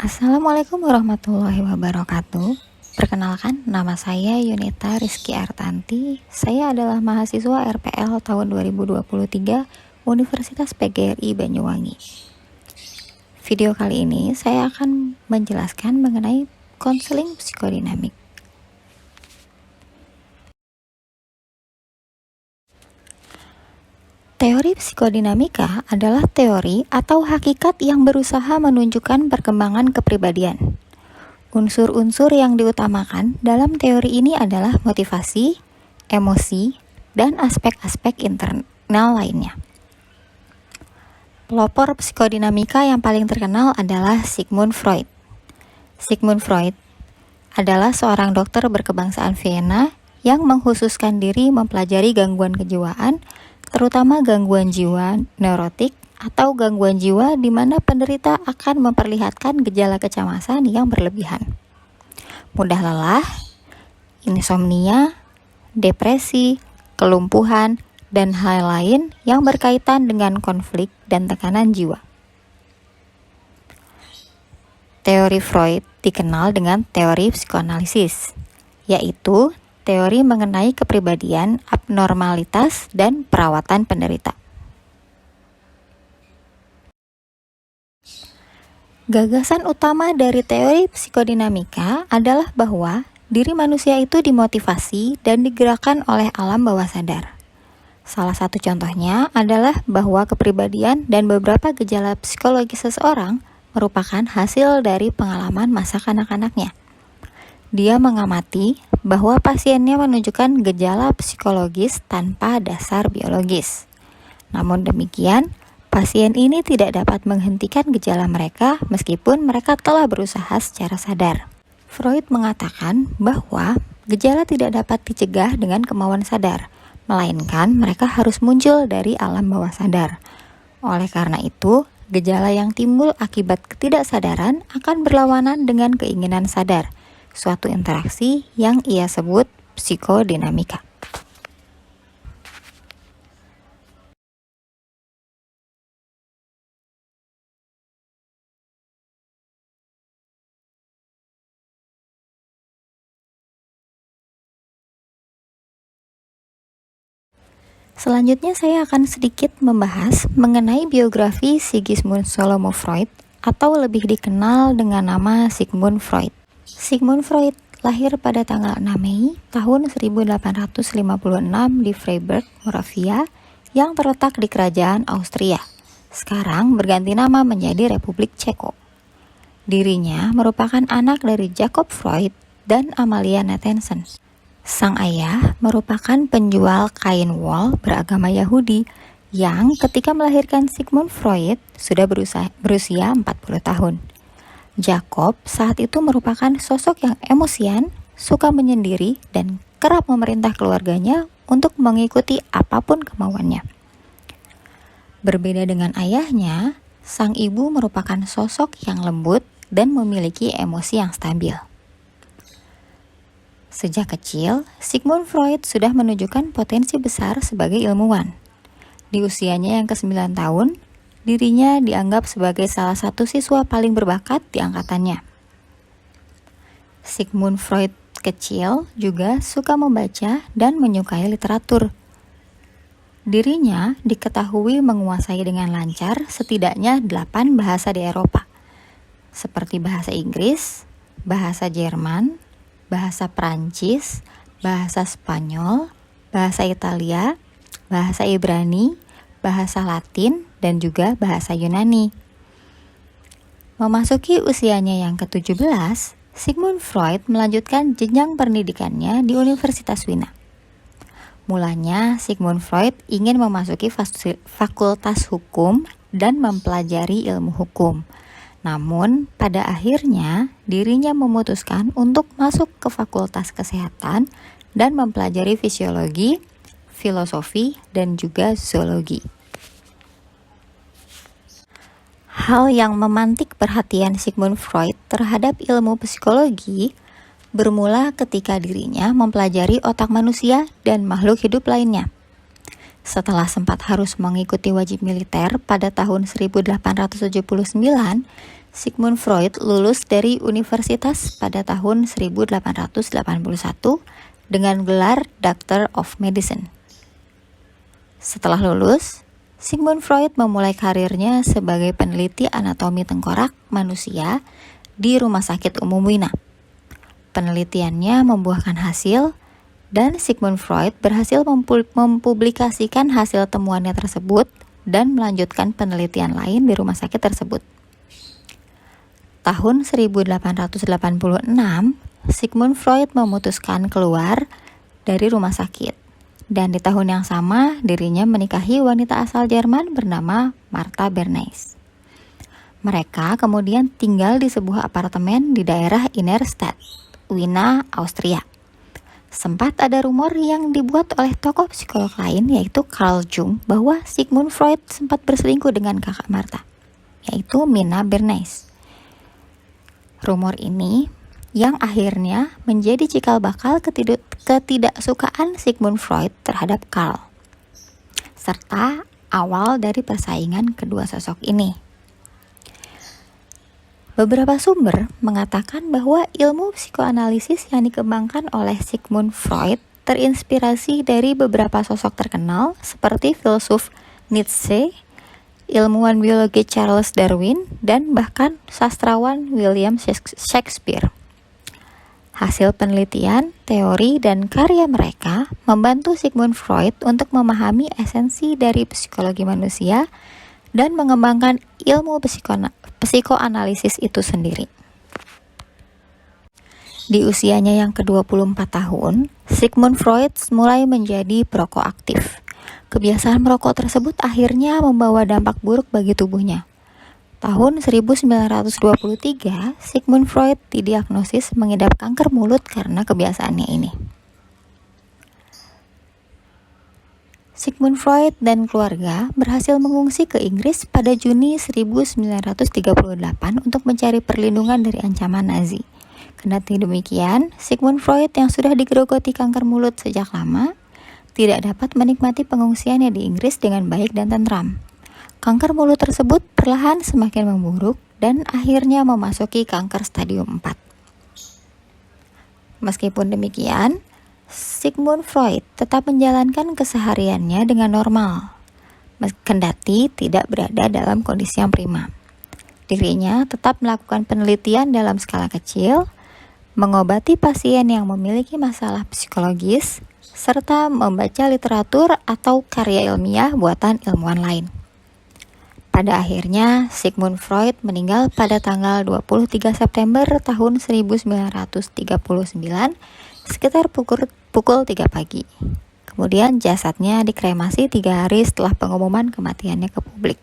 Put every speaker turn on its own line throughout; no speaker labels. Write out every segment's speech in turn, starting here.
Assalamualaikum warahmatullahi wabarakatuh. Perkenalkan, nama saya Yunita Rizky Artanti. Saya adalah mahasiswa RPL tahun 2023 Universitas PGRI Banyuwangi. Video kali ini saya akan menjelaskan mengenai konseling psikodinamik. Teori psikodinamika adalah teori atau hakikat yang berusaha menunjukkan perkembangan kepribadian. Unsur-unsur yang diutamakan dalam teori ini adalah motivasi, emosi, dan aspek-aspek internal lainnya. Pelopor psikodinamika yang paling terkenal adalah Sigmund Freud. Sigmund Freud adalah seorang dokter berkebangsaan Vienna yang mengkhususkan diri mempelajari gangguan kejiwaan, terutama gangguan jiwa neurotik atau gangguan jiwa di mana penderita akan memperlihatkan gejala kecemasan yang berlebihan, mudah lelah, insomnia, depresi, kelumpuhan, dan hal lain yang berkaitan dengan konflik dan tekanan jiwa. Teori Freud dikenal dengan teori psikoanalisis, yaitu teori mengenai kepribadian, abnormalitas, dan perawatan penderita. Gagasan utama dari teori psikodinamika adalah bahwa diri manusia itu dimotivasi dan digerakkan oleh alam bawah sadar. Salah satu contohnya adalah bahwa kepribadian dan beberapa gejala psikologis seseorang merupakan hasil dari pengalaman masa kanak-kanaknya. Dia mengamati bahwa pasiennya menunjukkan gejala psikologis tanpa dasar biologis. Namun demikian, pasien ini tidak dapat menghentikan gejala mereka meskipun mereka telah berusaha secara sadar. Freud mengatakan bahwa gejala tidak dapat dicegah dengan kemauan sadar, melainkan mereka harus muncul dari alam bawah sadar. Oleh karena itu, gejala yang timbul akibat ketidaksadaran akan berlawanan dengan keinginan sadar, suatu interaksi yang ia sebut psikodinamika. Selanjutnya saya akan sedikit membahas mengenai biografi Sigismund Solomon Freud atau lebih dikenal dengan nama Sigmund Freud. Sigmund Freud lahir pada tanggal 6 Mei tahun 1856 di Freiburg, Moravia, yang terletak di kerajaan Austria. Sekarang berganti nama menjadi Republik Ceko. Dirinya merupakan anak dari Jacob Freud dan Amalia Nathanson. Sang ayah merupakan penjual kain wol beragama Yahudi yang ketika melahirkan Sigmund Freud sudah berusia 40 tahun. Jacob saat itu merupakan sosok yang emosian, suka menyendiri, dan kerap memerintah keluarganya untuk mengikuti apapun kemauannya. Berbeda dengan ayahnya, sang ibu merupakan sosok yang lembut dan memiliki emosi yang stabil. Sejak kecil, Sigmund Freud sudah menunjukkan potensi besar sebagai ilmuwan. Di usianya yang ke-9 tahun, dirinya dianggap sebagai salah satu siswa paling berbakat di angkatannya. Sigmund Freud kecil juga suka membaca dan menyukai literatur. Dirinya diketahui menguasai dengan lancar setidaknya 8 bahasa di Eropa, seperti bahasa Inggris, bahasa Jerman, bahasa Prancis, bahasa Spanyol, bahasa Italia, bahasa Ibrani, bahasa Latin, dan juga bahasa Yunani. Memasuki usianya yang ke-17, Sigmund Freud melanjutkan jenjang pendidikannya di Universitas Wina. Mulanya, Sigmund Freud ingin memasuki fakultas hukum dan mempelajari ilmu hukum. Namun, pada akhirnya dirinya memutuskan untuk masuk ke fakultas kesehatan dan mempelajari fisiologi, filosofi, dan juga zoologi. Hal yang memantik perhatian Sigmund Freud terhadap ilmu psikologi bermula ketika dirinya mempelajari otak manusia dan makhluk hidup lainnya. Setelah sempat harus mengikuti wajib militer pada tahun 1879, Sigmund Freud lulus dari universitas pada tahun 1881 dengan gelar Doctor of Medicine. Setelah lulus, Sigmund Freud memulai karirnya sebagai peneliti anatomi tengkorak manusia di Rumah Sakit Umum Wina. Penelitiannya membuahkan hasil, dan Sigmund Freud berhasil mempublikasikan hasil temuannya tersebut dan melanjutkan penelitian lain di rumah sakit tersebut. Tahun 1886, Sigmund Freud memutuskan keluar dari rumah sakit, dan di tahun yang sama dirinya menikahi wanita asal Jerman bernama Martha Bernays. Mereka kemudian tinggal di sebuah apartemen di daerah Innerstadt, Wina, Austria. Sempat ada rumor yang dibuat oleh tokoh psikolog lain, yaitu Carl Jung, bahwa Sigmund Freud sempat berselingkuh dengan kakak Martha, yaitu Minna Bernays. Rumor ini yang akhirnya menjadi cikal bakal ketidaksukaan Sigmund Freud terhadap Carl, serta awal dari persaingan kedua sosok ini. Beberapa sumber mengatakan bahwa ilmu psikoanalisis yang dikembangkan oleh Sigmund Freud terinspirasi dari beberapa sosok terkenal seperti filsuf Nietzsche, ilmuwan biologi Charles Darwin, dan bahkan sastrawan William Shakespeare. Hasil penelitian, teori, dan karya mereka membantu Sigmund Freud untuk memahami esensi dari psikologi manusia dan mengembangkan ilmu psikoanalisis itu sendiri. Di usianya yang ke-24 tahun, Sigmund Freud mulai menjadi perokok aktif. Kebiasaan merokok tersebut akhirnya membawa dampak buruk bagi tubuhnya. Tahun 1923, Sigmund Freud didiagnosis mengidap kanker mulut karena kebiasaannya ini. Sigmund Freud dan keluarga berhasil mengungsi ke Inggris pada Juni 1938 untuk mencari perlindungan dari ancaman Nazi. Kendati demikian, Sigmund Freud yang sudah digerogoti kanker mulut sejak lama tidak dapat menikmati pengungsiannya di Inggris dengan baik dan tentram. Kanker mulut tersebut perlahan semakin memburuk dan akhirnya memasuki kanker stadium 4. Meskipun demikian, Sigmund Freud tetap menjalankan kesehariannya dengan normal, kendati tidak berada dalam kondisi yang prima. Dirinya tetap melakukan penelitian dalam skala kecil, mengobati pasien yang memiliki masalah psikologis, serta membaca literatur atau karya ilmiah buatan ilmuwan lain. Pada akhirnya, Sigmund Freud meninggal pada tanggal 23 September tahun 1939 sekitar pukul 3 pagi. Kemudian jasadnya dikremasi 3 hari setelah pengumuman kematiannya ke publik.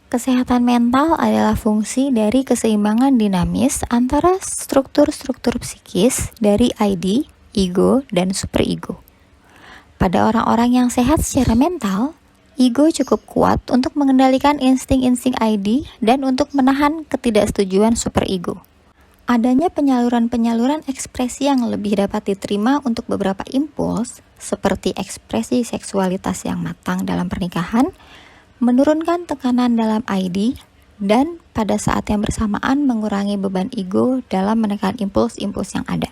Kesehatan mental adalah fungsi dari keseimbangan dinamis antara struktur-struktur psikis dari ID, ego, dan superego. Pada orang-orang yang sehat secara mental, ego cukup kuat untuk mengendalikan insting-insting ID dan untuk menahan ketidaksetujuan superego. Adanya penyaluran-penyaluran ekspresi yang lebih dapat diterima untuk beberapa impuls, seperti ekspresi seksualitas yang matang dalam pernikahan, menurunkan tekanan dalam ID, dan pada saat yang bersamaan mengurangi beban ego dalam menekan impuls-impuls yang ada.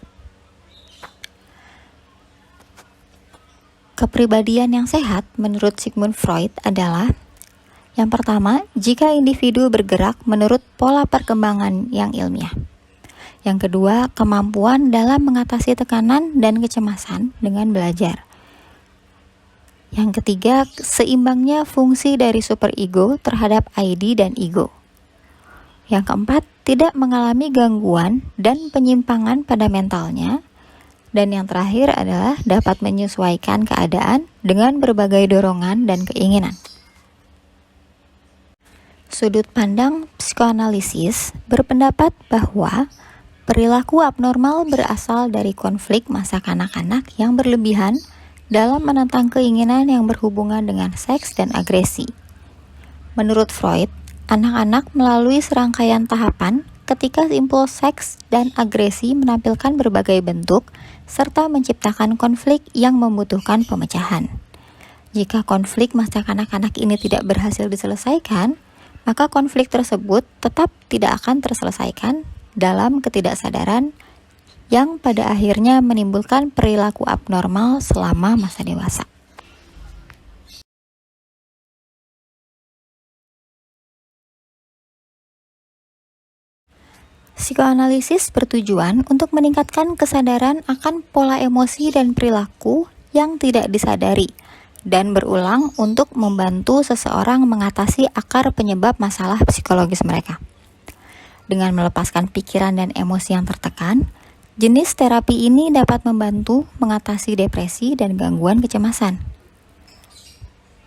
Kepribadian yang sehat menurut Sigmund Freud adalah: yang pertama, jika individu bergerak menurut pola perkembangan yang ilmiah. Yang kedua, kemampuan dalam mengatasi tekanan dan kecemasan dengan belajar. Yang ketiga, seimbangnya fungsi dari superego terhadap ID dan ego. Yang keempat, tidak mengalami gangguan dan penyimpangan pada mentalnya. Dan yang terakhir adalah dapat menyesuaikan keadaan dengan berbagai dorongan dan keinginan. Sudut pandang psikoanalisis berpendapat bahwa perilaku abnormal berasal dari konflik masa kanak-kanak yang berlebihan dalam menentang keinginan yang berhubungan dengan seks dan agresi. Menurut Freud, Anak-anak melalui serangkaian tahapan ketika impuls seks dan agresi menampilkan berbagai bentuk serta menciptakan konflik yang membutuhkan pemecahan. Jika konflik masa kanak-kanak ini tidak berhasil diselesaikan, maka konflik tersebut tetap tidak akan terselesaikan dalam ketidaksadaran yang pada akhirnya menimbulkan perilaku abnormal selama masa dewasa. Psikoanalisis bertujuan untuk meningkatkan kesadaran akan pola emosi dan perilaku yang tidak disadari dan berulang untuk membantu seseorang mengatasi akar penyebab masalah psikologis mereka. Dengan melepaskan pikiran dan emosi yang tertekan, jenis terapi ini dapat membantu mengatasi depresi dan gangguan kecemasan.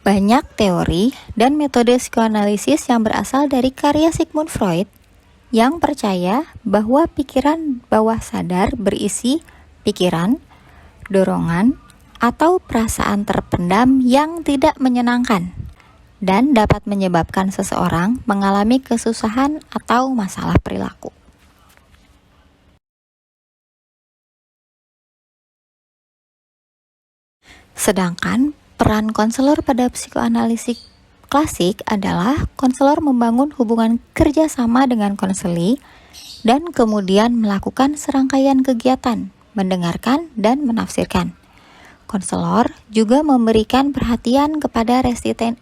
Banyak teori dan metode psikoanalisis yang berasal dari karya Sigmund Freud yang percaya bahwa pikiran bawah sadar berisi pikiran, dorongan, atau perasaan terpendam yang tidak menyenangkan dan dapat menyebabkan seseorang mengalami kesusahan atau masalah perilaku. Sedangkan peran konselor pada psikoanalisis klasik adalah konselor membangun hubungan kerjasama dengan konseli dan kemudian melakukan serangkaian kegiatan, mendengarkan dan menafsirkan. Konselor juga memberikan perhatian kepada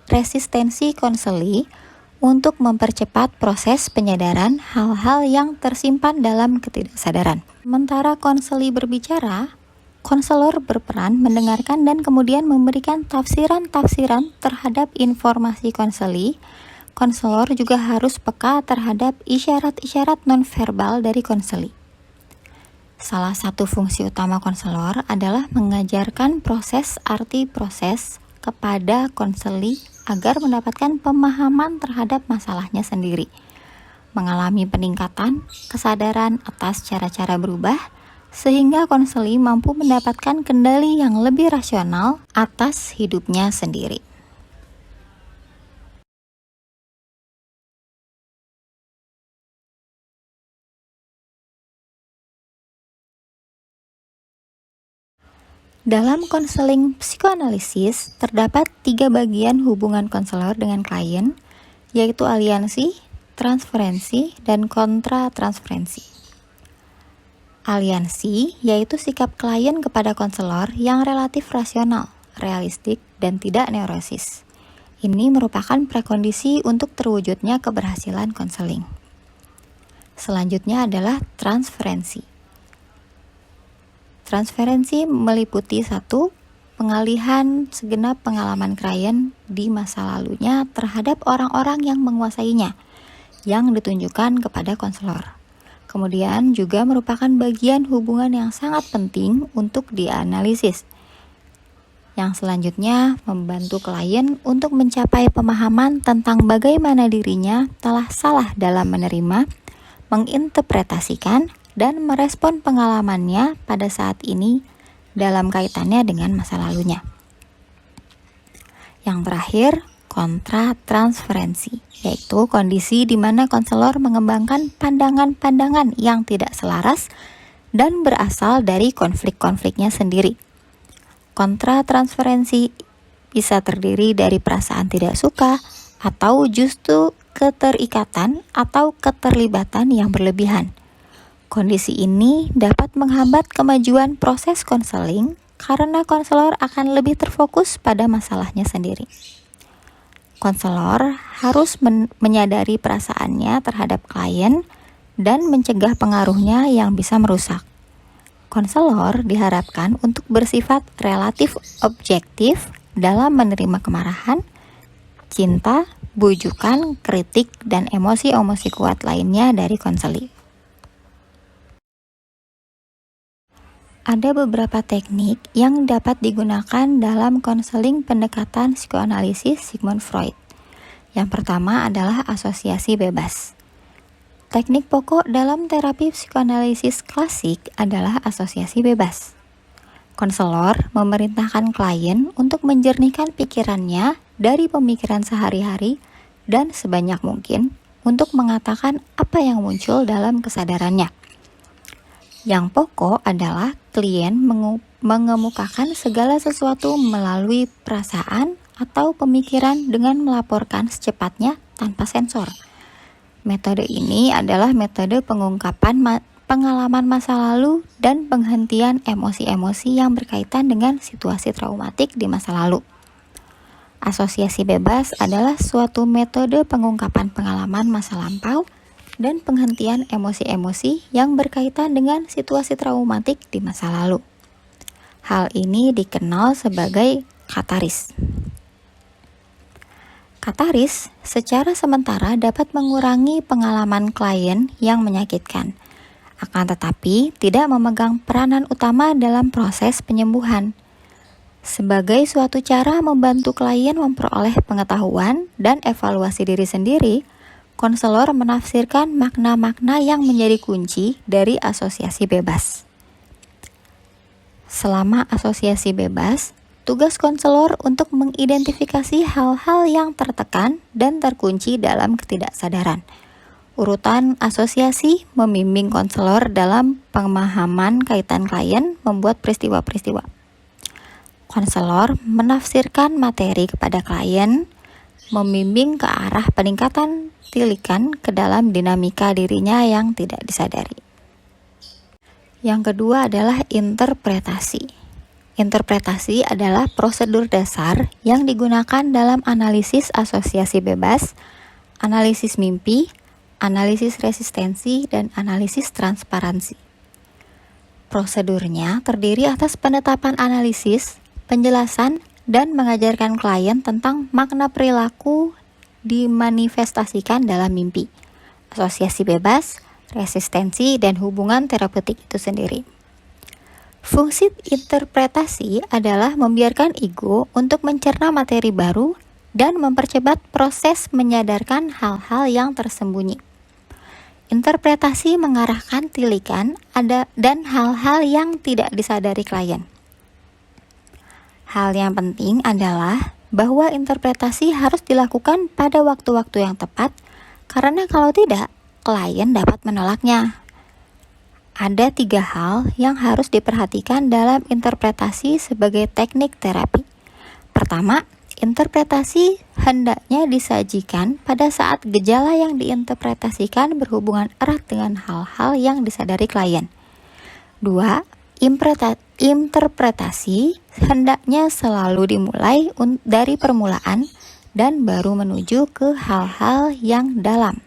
resistensi konseli untuk mempercepat proses penyadaran hal-hal yang tersimpan dalam ketidaksadaran. Sementara konseli berbicara, konselor berperan mendengarkan dan kemudian memberikan tafsiran-tafsiran terhadap informasi konseli. Konselor juga harus peka terhadap isyarat-isyarat nonverbal dari konseli. Salah satu fungsi utama konselor adalah mengajarkan proses arti proses kepada konseli agar mendapatkan pemahaman terhadap masalahnya sendiri, mengalami peningkatan kesadaran atas cara-cara berubah, sehingga konseli mampu mendapatkan kendali yang lebih rasional atas hidupnya sendiri. Dalam konseling psikoanalisis, terdapat 3 bagian hubungan konselor dengan klien, yaitu aliansi, transferensi, dan kontratransferensi. Aliansi yaitu sikap klien kepada konselor yang relatif rasional, realistik, dan tidak neurosis. Ini merupakan prakondisi untuk terwujudnya keberhasilan konseling. Selanjutnya adalah transferensi. Transferensi meliputi 1. Pengalihan segenap pengalaman klien di masa lalunya terhadap orang-orang yang menguasainya, yang ditunjukkan kepada konselor. Kemudian juga merupakan bagian hubungan yang sangat penting untuk dianalisis. Yang selanjutnya membantu klien untuk mencapai pemahaman tentang bagaimana dirinya telah salah dalam menerima, menginterpretasikan, dan merespon pengalamannya pada saat ini dalam kaitannya dengan masa lalunya. Yang terakhir, kontratransferensi, yaitu kondisi di mana konselor mengembangkan pandangan-pandangan yang tidak selaras dan berasal dari konflik-konfliknya sendiri. Kontratransferensi bisa terdiri dari perasaan tidak suka atau justru keterikatan atau keterlibatan yang berlebihan. Kondisi ini dapat menghambat kemajuan proses konseling karena konselor akan lebih terfokus pada masalahnya sendiri. Konselor harus menyadari perasaannya terhadap klien dan mencegah pengaruhnya yang bisa merusak. Konselor diharapkan untuk bersifat relatif objektif dalam menerima kemarahan, cinta, bujukan, kritik, dan emosi-emosi kuat lainnya dari konseli. Ada beberapa teknik yang dapat digunakan dalam konseling pendekatan psikoanalisis Sigmund Freud. Yang pertama adalah asosiasi bebas. Teknik pokok dalam terapi psikoanalisis klasik adalah asosiasi bebas. Konselor memerintahkan klien untuk menjernihkan pikirannya dari pemikiran sehari-hari dan sebanyak mungkin untuk mengatakan apa yang muncul dalam kesadarannya. Yang pokok adalah klien mengemukakan segala sesuatu melalui perasaan atau pemikiran dengan melaporkan secepatnya tanpa sensor. Metode ini adalah metode pengungkapan pengalaman masa lalu dan penghentian emosi-emosi yang berkaitan dengan situasi traumatik di masa lalu. Asosiasi bebas adalah suatu metode pengungkapan pengalaman masa lampau dan penghentian emosi-emosi yang berkaitan dengan situasi traumatik di masa lalu. Hal ini dikenal sebagai kataris. Kataris secara sementara dapat mengurangi pengalaman klien yang menyakitkan, akan tetapi tidak memegang peranan utama dalam proses penyembuhan. Sebagai suatu cara membantu klien memperoleh pengetahuan dan evaluasi diri sendiri, konselor menafsirkan makna-makna yang menjadi kunci dari asosiasi bebas. Selama asosiasi bebas, tugas konselor untuk mengidentifikasi hal-hal yang tertekan dan terkunci dalam ketidaksadaran. Urutan asosiasi membimbing konselor dalam pemahaman kaitan klien membuat peristiwa-peristiwa. Konselor menafsirkan materi kepada klien, membimbing ke arah peningkatan tilikan ke dalam dinamika dirinya yang tidak disadari. Yang kedua adalah interpretasi. Interpretasi adalah prosedur dasar yang digunakan dalam analisis asosiasi bebas, analisis mimpi, analisis resistensi, dan analisis transparansi. Prosedurnya terdiri atas penetapan analisis, penjelasan, dan mengajarkan klien tentang makna perilaku dimanifestasikan dalam mimpi, asosiasi bebas, resistensi, dan hubungan terapeutik itu sendiri. Fungsi interpretasi adalah membiarkan ego untuk mencerna materi baru dan mempercepat proses menyadarkan hal-hal yang tersembunyi. Interpretasi mengarahkan tilikan dan hal-hal yang tidak disadari klien. Hal yang penting adalah bahwa interpretasi harus dilakukan pada waktu-waktu yang tepat, karena kalau tidak, klien dapat menolaknya. Ada 3 hal yang harus diperhatikan dalam interpretasi sebagai teknik terapi. Pertama, interpretasi hendaknya disajikan pada saat gejala yang diinterpretasikan berhubungan erat dengan hal-hal yang disadari klien. 2, interpretasi hendaknya selalu dimulai dari permulaan dan baru menuju ke hal-hal yang dalam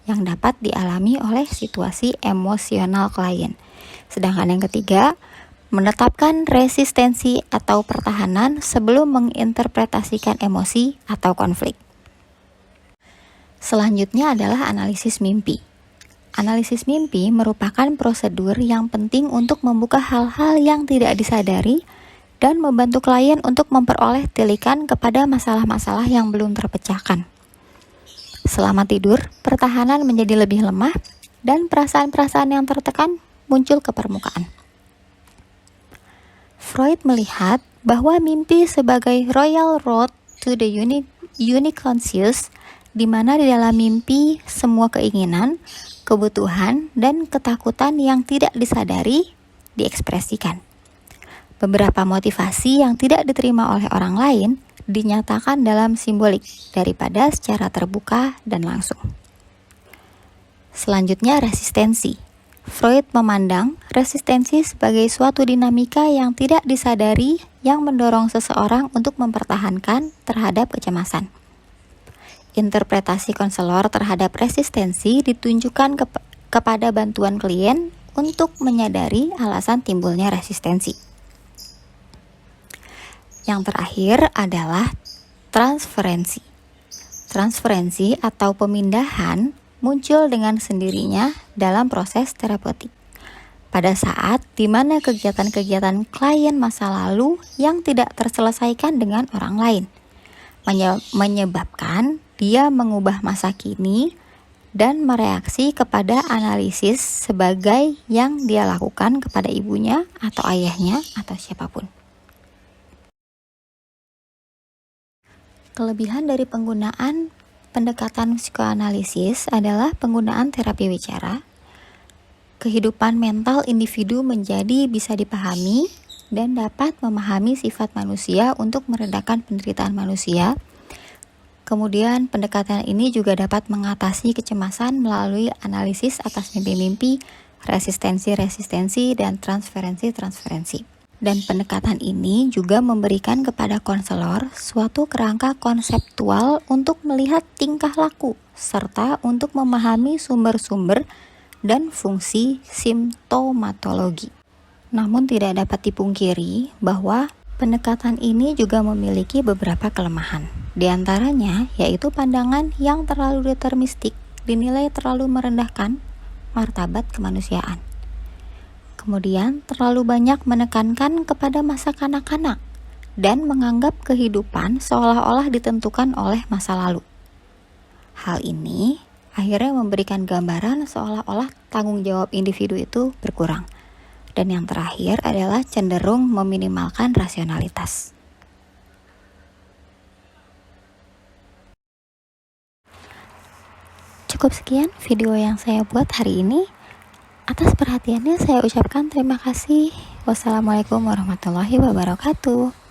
yang dapat dialami oleh situasi emosional klien. Sedangkan yang ketiga, menetapkan resistensi atau pertahanan sebelum menginterpretasikan emosi atau konflik. Selanjutnya adalah analisis mimpi. Analisis mimpi merupakan prosedur yang penting untuk membuka hal-hal yang tidak disadari dan membantu klien untuk memperoleh tilikan kepada masalah-masalah yang belum terpecahkan. Selama tidur, pertahanan menjadi lebih lemah dan perasaan-perasaan yang tertekan muncul ke permukaan. Freud melihat bahwa mimpi sebagai royal road to the unconscious, di mana di dalam mimpi semua keinginan, kebutuhan, dan ketakutan yang tidak disadari diekspresikan. Beberapa motivasi yang tidak diterima oleh orang lain dinyatakan dalam simbolik daripada secara terbuka dan langsung. Selanjutnya, resistensi. Freud memandang resistensi sebagai suatu dinamika yang tidak disadari yang mendorong seseorang untuk mempertahankan terhadap kecemasan. Interpretasi konselor terhadap resistensi ditunjukkan kepada bantuan klien untuk menyadari alasan timbulnya resistensi. Yang terakhir adalah transferensi. Transferensi atau pemindahan muncul dengan sendirinya dalam proses terapeutik. Pada saat di mana kegiatan-kegiatan klien masa lalu yang tidak terselesaikan dengan orang lain menyebabkan dia mengubah masa kini dan mereaksi kepada analisis sebagai yang dia lakukan kepada ibunya atau ayahnya atau siapapun. Kelebihan dari penggunaan pendekatan psikoanalisis adalah penggunaan terapi wicara. Kehidupan mental individu menjadi bisa dipahami dan dapat memahami sifat manusia untuk meredakan penderitaan manusia. Kemudian pendekatan ini juga dapat mengatasi kecemasan melalui analisis atas mimpi-mimpi, resistensi-resistensi, dan transferensi-transferensi. Dan pendekatan ini juga memberikan kepada konselor suatu kerangka konseptual untuk melihat tingkah laku, serta untuk memahami sumber-sumber dan fungsi simptomatologi. Namun tidak dapat dipungkiri bahwa pendekatan ini juga memiliki beberapa kelemahan. Di antaranya yaitu pandangan yang terlalu deterministik, dinilai terlalu merendahkan martabat kemanusiaan. Kemudian terlalu banyak menekankan kepada masa kanak-kanak dan menganggap kehidupan seolah-olah ditentukan oleh masa lalu. Hal ini akhirnya memberikan gambaran seolah-olah tanggung jawab individu itu berkurang. Dan yang terakhir adalah cenderung meminimalkan rasionalitas. Cukup sekian video yang saya buat hari ini. Atas perhatiannya saya ucapkan terima kasih. Wassalamualaikum warahmatullahi wabarakatuh.